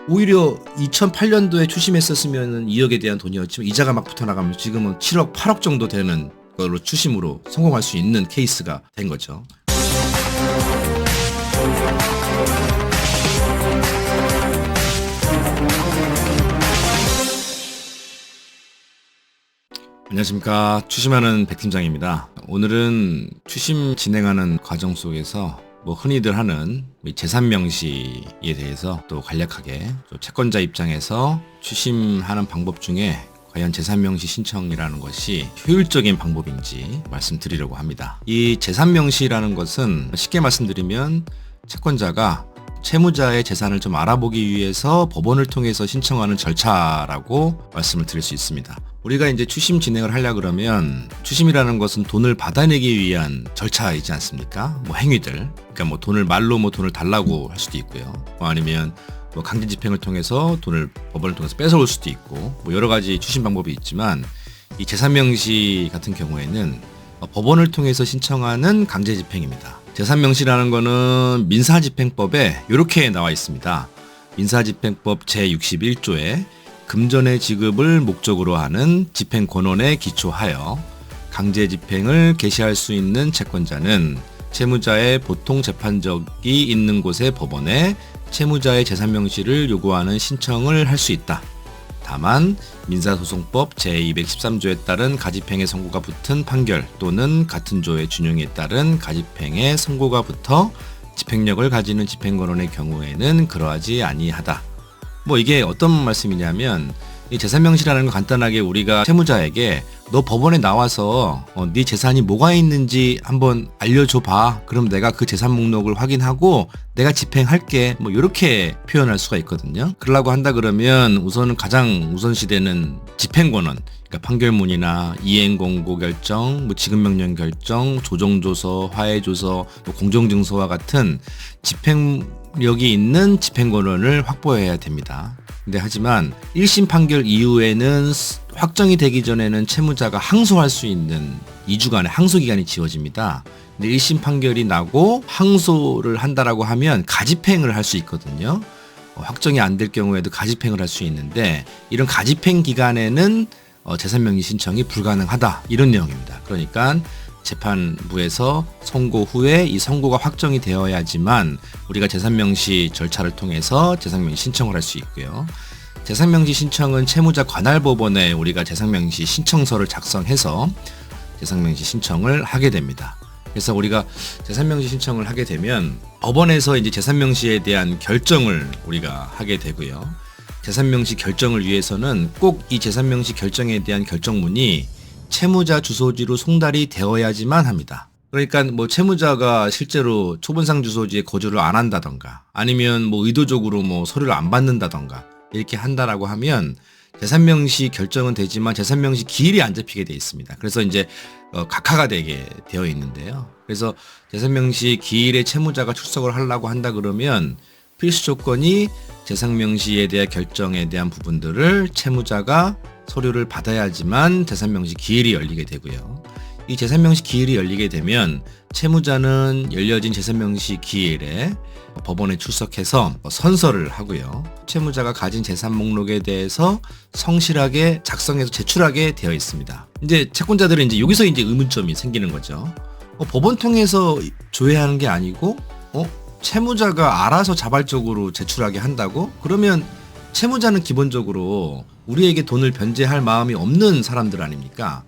오히려 2008년도에 추심했었으면 2억에 대한 돈이었지만 이자가 막 붙어나가면 지금은 7억, 8억 정도 되는 걸로 추심으로 성공할 수 있는 케이스가 된 거죠. 안녕하십니까. 추심하는 백팀장입니다. 오늘은 추심 진행하는 과정 속에서 흔히들 하는 재산명시에 대해서 또 간략하게 채권자 입장에서 추심하는 방법 중에 과연 재산명시 신청이라는 것이 효율적인 방법인지 말씀드리려고 합니다. 이 재산명시라는 것은 쉽게 말씀드리면 채권자가 채무자의 재산을 좀 알아보기 위해서 법원을 통해서 신청하는 절차라고 말씀을 드릴 수 있습니다. 우리가 이제 추심 진행을 하려고 그러면 추심이라는 것은 돈을 받아내기 위한 절차이지 않습니까? 행위들. 그러니까 돈을 말로 돈을 달라고 할 수도 있고요. 아니면 강제 집행을 통해서 돈을 법원을 통해서 뺏어올 수도 있고 여러 가지 추심 방법이 있지만 이 재산명시 같은 경우에는 법원을 통해서 신청하는 강제 집행입니다. 재산명시라는 거는 민사집행법에 이렇게 나와 있습니다. 민사집행법 제61조에 금전의 지급을 목적으로 하는 집행권원에 기초하여 강제 집행을 개시할 수 있는 채권자는 채무자의 보통 재판적이 있는 곳의 법원에 채무자의 재산명시를 요구하는 신청을 할 수 있다. 다만 민사소송법 제213조에 따른 가집행의 선고가 붙은 판결 또는 같은 조의 준용에 따른 가집행의 선고가 붙어 집행력을 가지는 집행권원의 경우에는 그러하지 아니하다. 이게 어떤 말씀이냐면 이 재산명시라는 건 간단하게 우리가 채무자에게 너 법원에 나와서 네 재산이 뭐가 있는지 한번 알려줘 봐. 그럼 내가 그 재산 목록을 확인하고 내가 집행할게. 이렇게 표현할 수가 있거든요. 그러려고 한다 그러면 우선은 가장 우선시되는 집행권원, 그러니까 판결문이나 이행공고 결정, 지급명령 결정, 조정조서, 화해조서, 공정증서와 같은 집행력이 있는 집행권원을 확보해야 됩니다. 근데 하지만 1심 판결 이후에는 확정이 되기 전에는 채무자가 항소할 수 있는 2주간의 항소기간이 지어집니다. 근데 1심 판결이 나고 항소를 한다라고 하면 가집행을 할 수 있거든요. 확정이 안 될 경우에도 가집행을 할 수 있는데 이런 가집행 기간에는 재산명시 신청이 불가능하다. 이런 내용입니다. 그러니까 재판부에서 선고 후에 이 선고가 확정이 되어야지만 우리가 재산명시 절차를 통해서 재산명시 신청을 할 수 있고요. 재산명시 신청은 채무자 관할법원에 우리가 재산명시 신청서를 작성해서 재산명시 신청을 하게 됩니다. 그래서 우리가 재산명시 신청을 하게 되면 법원에서 이제 재산명시에 대한 결정을 우리가 하게 되고요. 재산명시 결정을 위해서는 꼭 이 재산명시 결정에 대한 결정문이 채무자 주소지로 송달이 되어야지만 합니다. 그러니까 채무자가 실제로 초본상 주소지에 거주를 안 한다던가 아니면 의도적으로 서류를 안 받는다던가 이렇게 한다라고 하면 재산명시 결정은 되지만 재산명시 기일이 안 잡히게 돼 있습니다. 그래서 이제 각하가 되게 되어 있는데요. 그래서 재산명시 기일에 채무자가 출석을 하려고 한다 그러면 필수 조건이 재산명시에 대한 결정에 대한 부분들을 채무자가 서류를 받아야지만 재산명시 기일이 열리게 되고요. 이 재산명시 기일이 열리게 되면 채무자는 열려진 재산명시 기일에 법원에 출석해서 선서를 하고요. 채무자가 가진 재산 목록에 대해서 성실하게 작성해서 제출하게 되어 있습니다. 이제 채권자들은 이제 여기서 이제 의문점이 생기는 거죠. 법원 통해서 조회하는 게 아니고 채무자가 알아서 자발적으로 제출하게 한다고? 그러면 채무자는 기본적으로 우리에게 돈을 변제할 마음이 없는 사람들 아닙니까?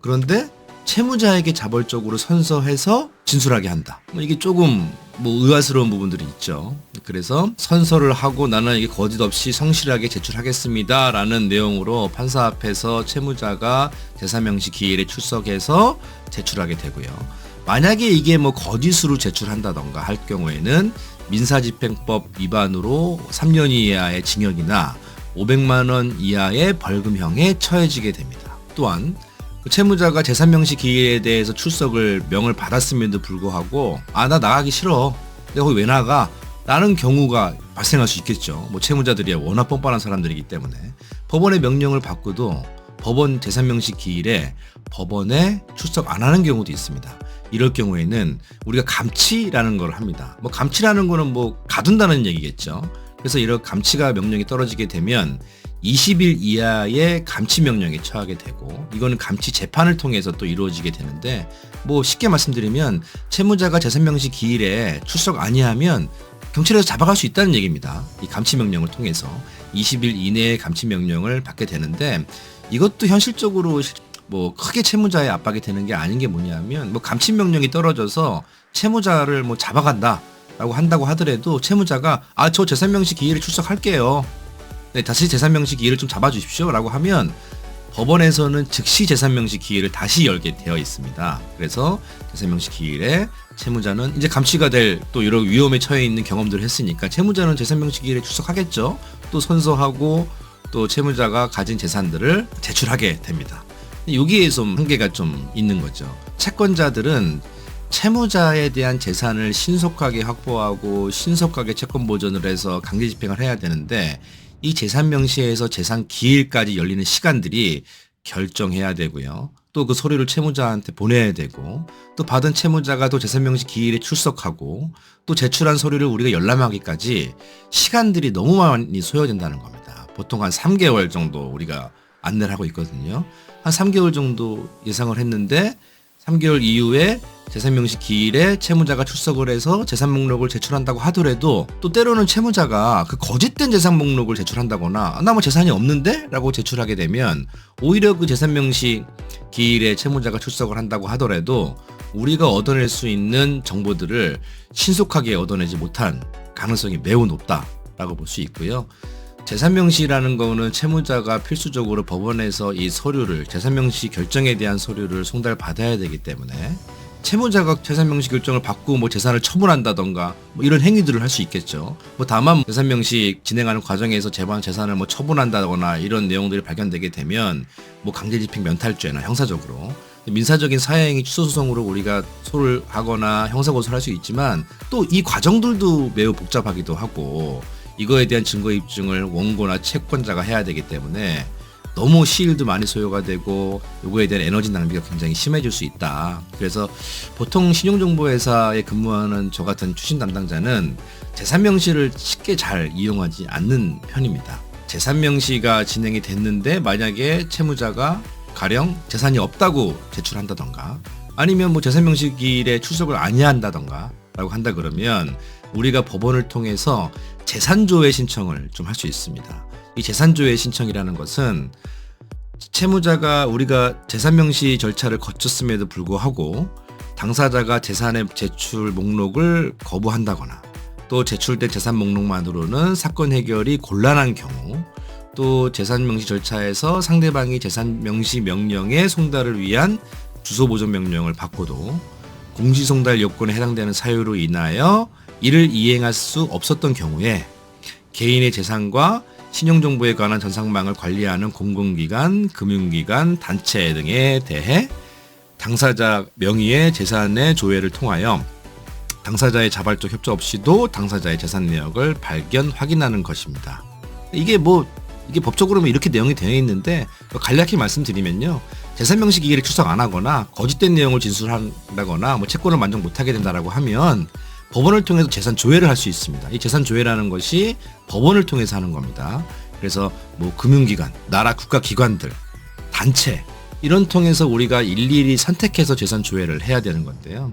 그런데 채무자에게 자발적으로 선서해서 진술하게 한다. 이게 조금 의아스러운 부분들이 있죠. 그래서 선서를 하고 나는 이게 거짓 없이 성실하게 제출하겠습니다. 라는 내용으로 판사 앞에서 채무자가 재산명시 기일에 출석해서 제출하게 되고요. 만약에 이게 거짓으로 제출한다던가 할 경우에는 민사집행법 위반으로 3년 이하의 징역이나 500만 원 이하의 벌금형에 처해지게 됩니다. 또한 채무자가 재산명시 기일에 대해서 출석을 명을 받았음에도 불구하고 나 나가기 싫어. 내가 거기 왜 나가? 라는 경우가 발생할 수 있겠죠. 채무자들이 워낙 뻔뻔한 사람들이기 때문에 법원의 명령을 받고도 법원 재산명시 기일에 법원에 출석 안 하는 경우도 있습니다. 이럴 경우에는 우리가 감치라는 걸 합니다. 감치라는 거는 가둔다는 얘기겠죠. 그래서 이런 감치가 명령이 떨어지게 되면 20일 이하의 감치 명령에 처하게 되고, 이거는 감치 재판을 통해서 또 이루어지게 되는데, 뭐 쉽게 말씀드리면 채무자가 재산명시 기일에 출석 아니하면 경찰에서 잡아갈 수 있다는 얘기입니다. 이 감치 명령을 통해서 20일 이내에 감치 명령을 받게 되는데, 이것도 현실적으로 뭐 크게 채무자의 압박이 되는 게 아닌 게 뭐냐면, 뭐 감치 명령이 떨어져서 채무자를 뭐 잡아간다라고 한다고 하더라도 채무자가 저 재산명시 기일에 출석할게요, 네, 다시 재산명시 기일을 좀 잡아주십시오 라고 하면 법원에서는 즉시 재산명시 기일을 다시 열게 되어 있습니다. 그래서 재산명시 기일에 채무자는 이제 감치가 될 또 이런 위험에 처해 있는 경험들을 했으니까 채무자는 재산명시 기일에 출석하겠죠. 또 선서하고 또 채무자가 가진 재산들을 제출하게 됩니다. 여기에 좀 한계가 좀 있는 거죠. 채권자들은 채무자에 대한 재산을 신속하게 확보하고 신속하게 채권 보전을 해서 강제 집행을 해야 되는데, 이 재산 명시에서 재산 기일까지 열리는 시간들이 결정해야 되고요. 또 그 서류를 채무자한테 보내야 되고, 또 받은 채무자가 또 재산 명시 기일에 출석하고, 또 제출한 서류를 우리가 열람하기까지 시간들이 너무 많이 소요된다는 겁니다. 보통 한 3개월 정도 우리가 안내를 하고 있거든요. 한 3개월 정도 예상을 했는데 3개월 이후에 재산명시 기일에 채무자가 출석을 해서 재산 목록을 제출한다고 하더라도, 또 때로는 채무자가 그 거짓된 재산 목록을 제출한다거나 나 뭐 재산이 없는데? 라고 제출하게 되면 오히려 그 재산명시 기일에 채무자가 출석을 한다고 하더라도 우리가 얻어낼 수 있는 정보들을 신속하게 얻어내지 못한 가능성이 매우 높다라고 볼 수 있고요. 재산명시라는 거는 채무자가 필수적으로 법원에서 이 서류를, 재산명시 결정에 대한 서류를 송달받아야 되기 때문에 채무자가 재산명시 결정을 받고 뭐 재산을 처분한다던가 뭐 이런 행위들을 할 수 있겠죠. 뭐 다만 재산명시 진행하는 과정에서 재산을 뭐 처분한다거나 이런 내용들이 발견되게 되면 뭐 강제집행 면탈죄나 형사적으로, 민사적인 사회행위 취소소송으로 우리가 소를 하거나 형사고소를 할 수 있지만, 또 이 과정들도 매우 복잡하기도 하고 이거에 대한 증거 입증을 원고나 채권자가 해야 되기 때문에 너무 시일도 많이 소요가 되고 요거에 대한 에너지 낭비가 굉장히 심해질 수 있다. 그래서 보통 신용정보회사에 근무하는 저 같은 추신 담당자는 재산명시를 쉽게 잘 이용하지 않는 편입니다. 재산명시가 진행이 됐는데 만약에 채무자가 가령 재산이 없다고 제출한다던가, 아니면 뭐 재산명시 기일에 출석을 아니한다던가 라고 한다 그러면 우리가 법원을 통해서 재산조회 신청을 좀 할 수 있습니다. 이 재산조회 신청이라는 것은 채무자가 우리가 재산명시 절차를 거쳤음에도 불구하고 당사자가 재산의 제출 목록을 거부한다거나, 또 제출된 재산 목록만으로는 사건 해결이 곤란한 경우, 또 재산명시 절차에서 상대방이 재산명시 명령의 송달을 위한 주소보존 명령을 받고도 공시송달 요건에 해당되는 사유로 인하여 이를 이행할 수 없었던 경우에 개인의 재산과 신용정보에 관한 전산망을 관리하는 공공기관, 금융기관, 단체 등에 대해 당사자 명의의 재산의 조회를 통하여 당사자의 자발적 협조 없이도 당사자의 재산 내역을 발견, 확인하는 것입니다. 이게 법적으로 이렇게 내용이 되어 있는데 간략히 말씀드리면요. 재산명시 기일에 출석 안 하거나 거짓된 내용을 진술한다거나 뭐 채권을 만족 못하게 된다라고 하면 법원을 통해서 재산 조회를 할 수 있습니다. 이 재산 조회라는 것이 법원을 통해서 하는 겁니다. 그래서 뭐 금융기관, 나라 국가기관들, 단체 이런 통해서 우리가 일일이 선택해서 재산 조회를 해야 되는 건데요.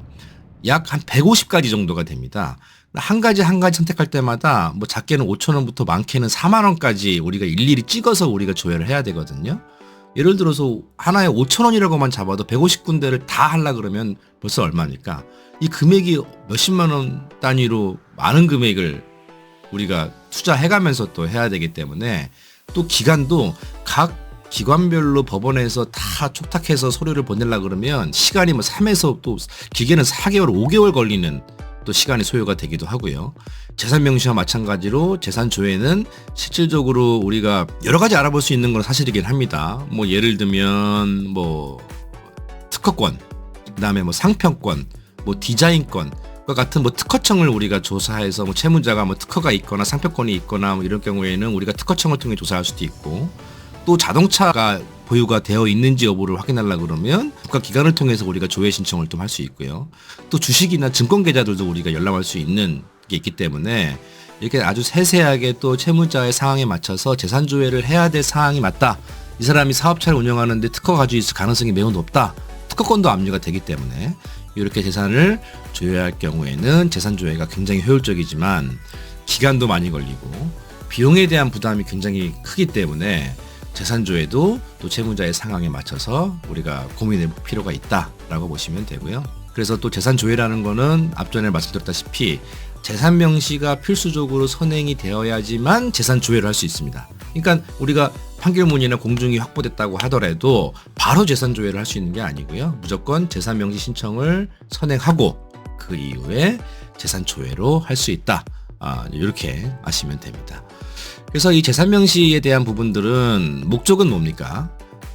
약 한 150가지 정도가 됩니다. 한 가지 선택할 때마다 뭐 작게는 5,000원부터 많게는 4만 원까지 우리가 일일이 찍어서 우리가 조회를 해야 되거든요. 예를 들어서 하나에 5,000원이라고만 잡아도 150군데를 다 하려 그러면 벌써 얼마니까? 이 금액이 몇십만 원 단위로 많은 금액을 우리가 투자해가면서 또 해야 되기 때문에, 또 기간도 각 기관별로 법원에서 다 촉탁해서 서류를 보내려고 그러면 시간이 뭐 3에서 또 길게는 4개월, 5개월 걸리는 또 시간이 소요가 되기도 하고요. 재산 명시와 마찬가지로 재산 조회는 실질적으로 우리가 여러 가지 알아볼 수 있는 건 사실이긴 합니다. 뭐 예를 들면 뭐 특허권, 그다음에 뭐 상표권, 뭐 디자인권 같은 뭐 특허청을 우리가 조사해서 뭐 채무자가 뭐 특허가 있거나 상표권이 있거나 뭐 이런 경우에는 우리가 특허청을 통해 조사할 수도 있고, 또 자동차가 보유가 되어 있는지 여부를 확인하려고 그러면 국가기관을 통해서 우리가 조회 신청을 좀 할 수 있고요. 또 주식이나 증권 계좌들도 우리가 열람할 수 있는 게 있기 때문에 이렇게 아주 세세하게 또 채무자의 상황에 맞춰서 재산 조회를 해야 될 상황이 맞다. 이 사람이 사업체를 운영하는데 특허가 가지고 있을 가능성이 매우 높다. 특허권도 압류가 되기 때문에 이렇게 재산을 조회할 경우에는 재산 조회가 굉장히 효율적이지만 기간도 많이 걸리고 비용에 대한 부담이 굉장히 크기 때문에 재산 조회도 또 채무자의 상황에 맞춰서 우리가 고민해 볼 필요가 있다라고 보시면 되고요. 그래서 또 재산 조회라는 거는 앞전에 말씀드렸다시피 재산 명시가 필수적으로 선행이 되어야지만 재산 조회를 할 수 있습니다. 그러니까 우리가 판결문이나 공증이 확보됐다고 하더라도 바로 재산 조회를 할 수 있는 게 아니고요. 무조건 재산 명시 신청을 선행하고 그 이후에 재산 조회로 할 수 있다. 이렇게 아시면 됩니다. 그래서 이 재산 명시에 대한 부분들은 목적은 뭡니까?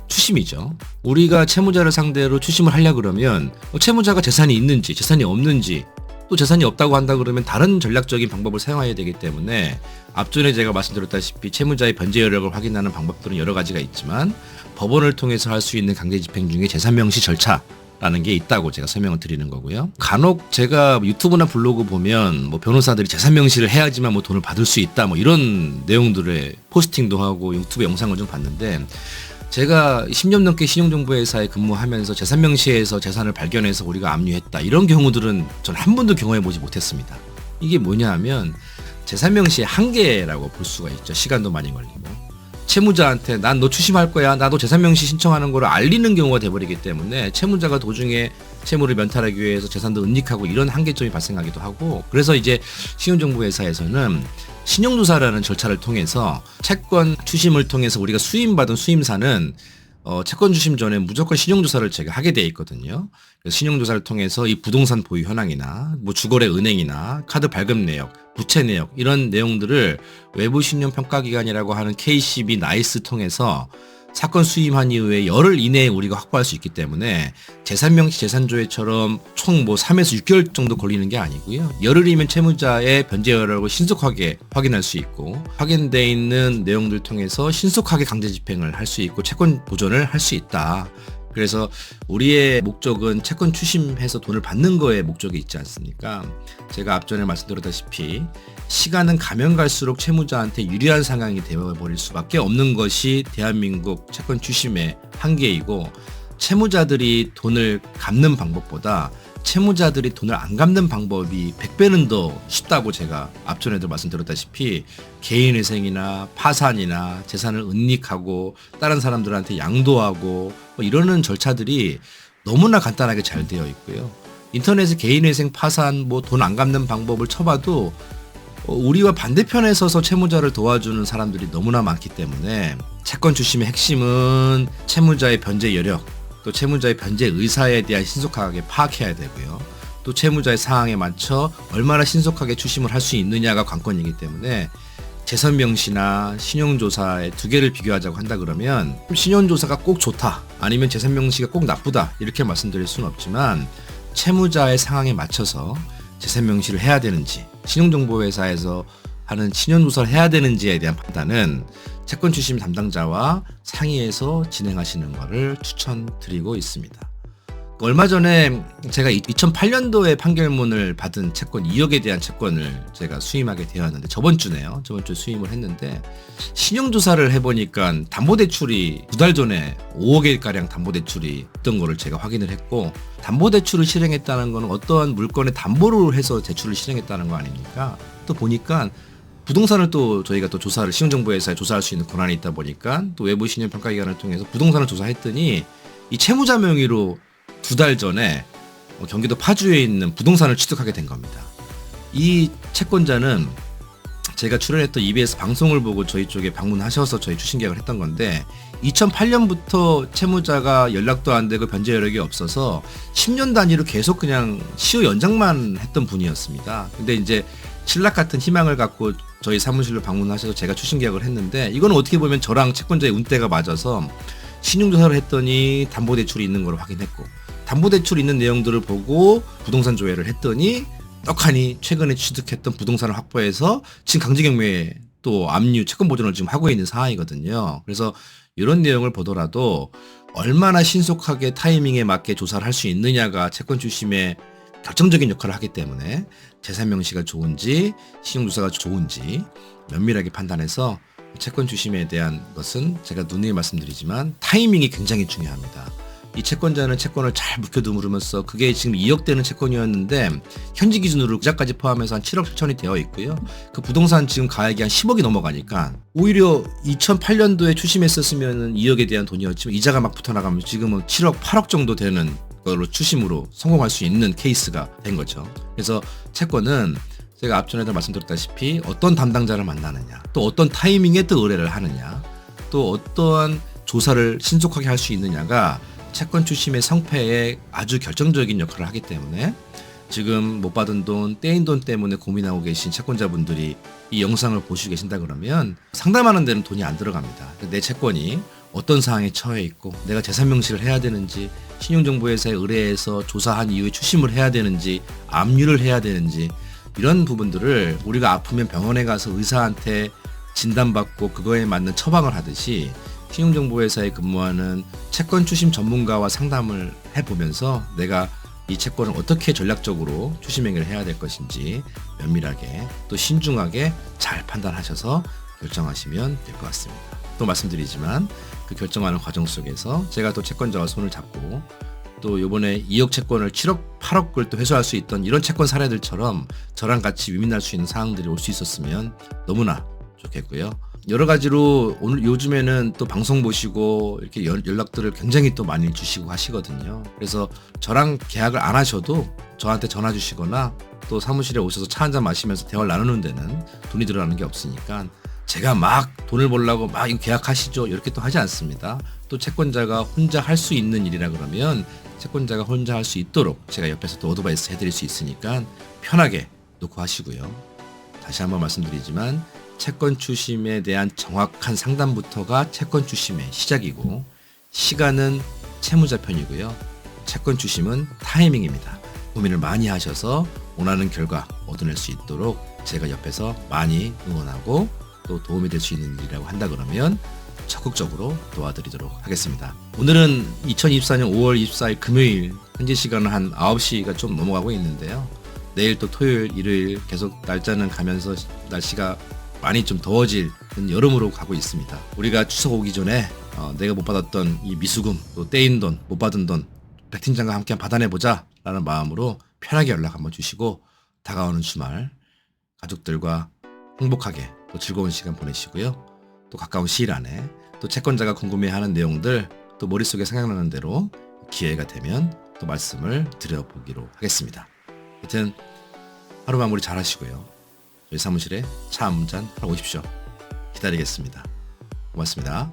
추심이죠. 우리가 채무자를 상대로 추심을 하려 그러면 채무자가 재산이 있는지 재산이 없는지 또 재산이 없다고 한다 그러면 다른 전략적인 방법을 사용해야 되기 때문에 앞전에 제가 말씀드렸다시피 채무자의 변제 여력을 확인하는 방법들은 여러 가지가 있지만 법원을 통해서 할 수 있는 강제 집행 중에 재산 명시 절차라는 게 있다고 제가 설명을 드리는 거고요. 간혹 제가 유튜브나 블로그 보면 뭐 변호사들이 재산 명시를 해야지만 뭐 돈을 받을 수 있다 뭐 이런 내용들의 포스팅도 하고 유튜브 영상을 좀 봤는데 제가 10년 넘게 신용정보회사에 근무하면서 재산 명시에서 재산을 발견해서 우리가 압류했다 이런 경우들은 전 한 번도 경험해 보지 못했습니다. 이게 뭐냐 하면 재산 명시의 한계라고 볼 수가 있죠. 시간도 많이 걸리고 채무자한테 난 너 추심할 거야 나도 재산 명시 신청하는 거를 알리는 경우가 돼버리기 때문에 채무자가 도중에 채무를 면탈하기 위해서 재산도 은닉하고 이런 한계점이 발생하기도 하고 그래서 이제 신용정보회사에서는 신용조사라는 절차를 통해서 채권 추심을 통해서 우리가 수임받은 수임사는 채권 추심 전에 무조건 신용조사를 제가 하게 돼 있거든요. 그래서 신용조사를 통해서 이 부동산 보유 현황이나 뭐 주거래 은행이나 카드 발급 내역, 부채 내역 이런 내용들을 외부 신용평가기관이라고 하는 KCB 나이스 통해서 사건 수임한 이후에 열흘 이내에 우리가 확보할 수 있기 때문에 재산 명시 재산 조회처럼 총 뭐 3에서 6개월 정도 걸리는 게 아니고요. 열흘이면 채무자의 변제 여력을 신속하게 확인할 수 있고 확인돼 있는 내용들 통해서 신속하게 강제 집행을 할 수 있고 채권 보존을 할 수 있다. 그래서 우리의 목적은 채권 추심해서 돈을 받는 거에 목적이 있지 않습니까? 제가 앞전에 말씀드렸다시피 시간은 가면 갈수록 채무자한테 유리한 상황이 되어버릴 수밖에 없는 것이 대한민국 채권 추심의 한계이고 채무자들이 돈을 갚는 방법보다 채무자들이 돈을 안 갚는 방법이 100배는 더 쉽다고 제가 앞전에도 말씀드렸다시피 개인회생이나 파산이나 재산을 은닉하고 다른 사람들한테 양도하고 뭐 이러는 절차들이 너무나 간단하게 잘 되어 있고요. 인터넷에 개인회생 파산 뭐 돈 안 갚는 방법을 쳐봐도 우리와 반대편에 서서 채무자를 도와주는 사람들이 너무나 많기 때문에 채권 추심의 핵심은 채무자의 변제 여력 또 채무자의 변제 의사에 대한 신속하게 파악해야 되고요. 또 채무자의 상황에 맞춰 얼마나 신속하게 추심을 할 수 있느냐가 관건이기 때문에 재산 명시나 신용조사의 두 개를 비교하자고 한다 그러면 신용조사가 꼭 좋다 아니면 재산 명시가 꼭 나쁘다 이렇게 말씀드릴 수는 없지만 채무자의 상황에 맞춰서 재산 명시를 해야 되는지 신용정보회사에서 하는 신용조사를 해야 되는지에 대한 판단은 채권 추심 담당자와 상의해서 진행하시는 것을 추천드리고 있습니다. 얼마 전에 제가 2008년도에 판결문을 받은 채권 2억에 대한 채권을 제가 수임하게 되었는데 저번 주에 수임을 했는데 신용조사를 해보니까 담보대출이 2달 전에 5억에가량 담보대출이 있던 거를 제가 확인을 했고 담보대출을 실행했다는 것은 어떠한 물건의 담보를 해서 대출을 실행했다는 거 아닙니까? 또 보니까 부동산을 또 저희가 또 조사를 신용정보회사에 조사할 수 있는 권한이 있다 보니까 또 외부 신용평가기관을 통해서 부동산을 조사했더니 이 채무자 명의로 2달 전에 경기도 파주에 있는 부동산을 취득하게 된 겁니다. 이 채권자는 제가 출연했던 EBS 방송을 보고 저희 쪽에 방문하셔서 저희 추심계약을 했던 건데 2008년부터 채무자가 연락도 안 되고 변제 여력이 없어서 10년 단위로 계속 그냥 시효 연장만 했던 분이었습니다. 근데 이제 신락 같은 희망을 갖고 저희 사무실로 방문하셔서 제가 추심계약을 했는데 이건 어떻게 보면 저랑 채권자의 운때가 맞아서 신용조사를 했더니 담보대출이 있는 걸 확인했고 담보대출 있는 내용들을 보고 부동산 조회를 했더니 떡하니 최근에 취득했던 부동산을 확보해서 지금 강제경매에 또 압류 채권 보존을 지금 하고 있는 상황이거든요. 그래서 이런 내용을 보더라도 얼마나 신속하게 타이밍에 맞게 조사를 할 수 있느냐가 채권 추심의 결정적인 역할을 하기 때문에 재산 명시가 좋은지 신용조사가 좋은지 면밀하게 판단해서 채권 주심에 대한 것은 제가 누누이 말씀드리지만 타이밍이 굉장히 중요합니다. 이 채권자는 채권을 잘 묵혀두면서 그게 지금 2억대는 채권이었는데 현지 기준으로 이자까지 포함해서 한 7억 7천이 되어 있고요. 그 부동산 지금 가액이 한 10억이 넘어가니까 오히려 2008년도에 추심했었으면 2억에 대한 돈이었지만 이자가 막 붙어나가면 지금은 7억 8억 정도 되는 걸로 추심으로 성공할 수 있는 케이스가 된 거죠. 그래서 채권은 제가 앞전에도 말씀드렸다시피 어떤 담당자를 만나느냐, 또 어떤 타이밍에 또 의뢰를 하느냐, 또 어떠한 조사를 신속하게 할 수 있느냐가 채권 추심의 성패에 아주 결정적인 역할을 하기 때문에 지금 못 받은 돈, 떼인 돈 때문에 고민하고 계신 채권자분들이 이 영상을 보시고 계신다 그러면 상담하는 데는 돈이 안 들어갑니다. 내 채권이 어떤 상황에 처해 있고 내가 재산 명시를 해야 되는지, 신용정보회사에 의뢰해서 조사한 이후에 추심을 해야 되는지, 압류를 해야 되는지 이런 부분들을 우리가 아프면 병원에 가서 의사한테 진단받고 그거에 맞는 처방을 하듯이 신용정보회사에 근무하는 채권 추심 전문가와 상담을 해보면서 내가 이 채권을 어떻게 전략적으로 추심 행위를 해야 될 것인지 면밀하게 또 신중하게 잘 판단하셔서 결정하시면 될 것 같습니다. 또 말씀드리지만 그 결정하는 과정 속에서 제가 또 채권자와 손을 잡고 또 요번에 2억 채권을 7억 8억을 또 회수할 수 있던 이런 채권 사례들처럼 저랑 같이 위민할 수 있는 상황들이 올 수 있었으면 너무나 좋겠고요. 여러 가지로 오늘 요즘에는 또 방송 보시고 이렇게 연락들을 굉장히 또 많이 주시고 하시거든요. 그래서 저랑 계약을 안 하셔도 저한테 전화 주시거나 또 사무실에 오셔서 차 한잔 마시면서 대화를 나누는 데는 돈이 들어가는 게 없으니까 제가 막 돈을 벌려고 막 이거 계약하시죠 이렇게 또 하지 않습니다. 또 채권자가 혼자 할 수 있는 일이라 그러면 채권자가 혼자 할 수 있도록 제가 옆에서 또 어드바이스 해드릴 수 있으니까 편하게 놓고 하시고요. 다시 한번 말씀드리지만 채권 추심에 대한 정확한 상담부터가 채권 추심의 시작이고 시간은 채무자 편이고요. 채권 추심은 타이밍입니다. 고민을 많이 하셔서 원하는 결과 얻어낼 수 있도록 제가 옆에서 많이 응원하고 또 도움이 될 수 있는 일이라고 한다 그러면 적극적으로 도와드리도록 하겠습니다. 오늘은 2024년 5월 24일 금요일 현지 시간은 한 9시가 좀 넘어가고 있는데요. 내일 또 토요일, 일요일 계속 날짜는 가면서 날씨가 많이 좀 더워지는 여름으로 가고 있습니다. 우리가 추석 오기 전에 내가 못 받았던 이 미수금, 또 떼인 돈, 못 받은 돈 백 팀장과 함께 받아내보자 라는 마음으로 편하게 연락 한번 주시고 다가오는 주말 가족들과 행복하게 또 즐거운 시간 보내시고요. 또 가까운 시일 안에 또 채권자가 궁금해하는 내용들 또 머릿속에 생각나는 대로 기회가 되면 또 말씀을 드려보기로 하겠습니다. 하여튼 하루 마무리 잘 하시고요. 저희 사무실에 차 한 잔 하러 오십시오. 기다리겠습니다. 고맙습니다.